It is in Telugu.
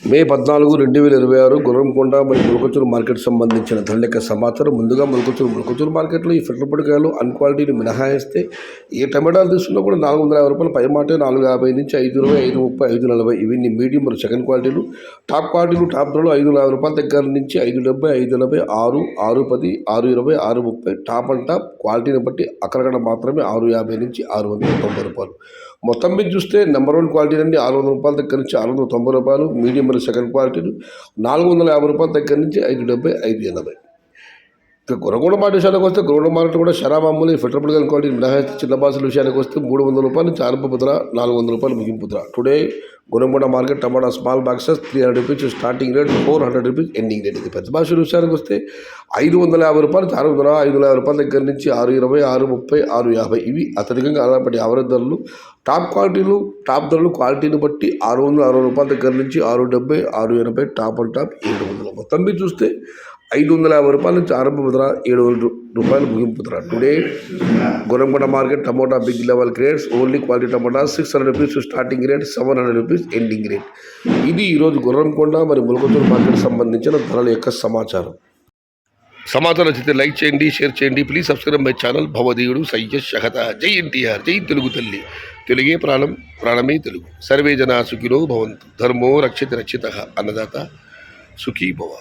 మే 14, 2026 గుర్రంకొండ మరియు ములకచూరు మార్కెట్ సంబంధించిన ధరల యొక్క సమాచారం. ముందుగా ములకచూరు మార్కెట్లో ఈ ఫిల్టర్పొడికాయలు అన్క్వాలిటీని మినహాయిస్తే ఏ టమాటాలు తీసుకున్నా కూడా 450 రూపాయలు పై మాట, 450 నుంచి 520, 530, 540 ఇవన్నీ మీడియం మరియు సెకండ్ క్వాలిటీలు. టాప్ క్వాలిటీలు టాప్ ధరలు 550 రూపాయల దగ్గర నుంచి 570, 580, 6, 610, 620, 630. టాప్ అండ్ టాప్ క్వాలిటీని బట్టి అక్కడక్కడ మాత్రమే 650 నుంచి 690 రూపాయలు. మొత్తం మీద చూస్తే నెంబర్ 1 క్వాలిటీ అండి 600 రూపాయల దగ్గర నుంచి 690 రూపాయలు. మీడియం మరియు సెకండ్ క్వాలిటీలు 450 రూపాయల దగ్గర నుంచి 570, 580. ఇక గురగొండ మార్కెట్ విషయానికి వస్తే గురగొండ మార్కెట్ కూడా శరామామూలు ఫిల్టర్పొడికాయల క్వాలిటీ మినహాయిస్తే చిన్న బాసుల విషయానికి వస్తే 300 రూపాయల నుంచి ఆరంభ ధర, 400 రూపాయలు ముగింపు ధర. Today Gurramkonda market tomato small boxes 300 rupees starting rate, 400 rupees ending rate. ఇది పెద్ద బాసుల విషయానికి వస్తే 550 రూపాయలు నుంచి 600, 550 రూపాయల దగ్గర నుంచి 620, 630, 650 ఇవి అత్యధికంగా ఆధారపడి యావరేజ్ ధరలు. టాప్ క్వాలిటీలు టాప్ ధరలు క్వాలిటీని బట్టి 600, 60 రూపాయల దగ్గర నుంచి 670, 680 టాప్ అండ్ టాప్ 700. మొత్తం మీద చూస్తే 550 రూపాయల నుంచి ఆరంభ ధర, 700 రూపాయలు ముగింపు ధర. Today Gurramkonda market tomato big level grades only quality tomato 600 rupees starting rate, 700 rupees ending rate. ఇది ఈరోజు గుర్రంకొండ మరియు ములకచూరు మార్కెట్ సంబంధించిన ధరల యొక్క సమాచారం నచ్చితే లైక్ చేయండి, షేర్ చేయండి. Please subscribe my channel. భవదీయుడు సయ్యద్ షహత. జై ఎన్టీఆర్, జై తెలుగు తల్లి. తెలుగే ప్రాణం, ప్రాణమే తెలుగు. సర్వే జనా సుఖినో భవంతు. ధర్మో రక్షిత రక్షిత. అన్నదాత సుఖీ భవ.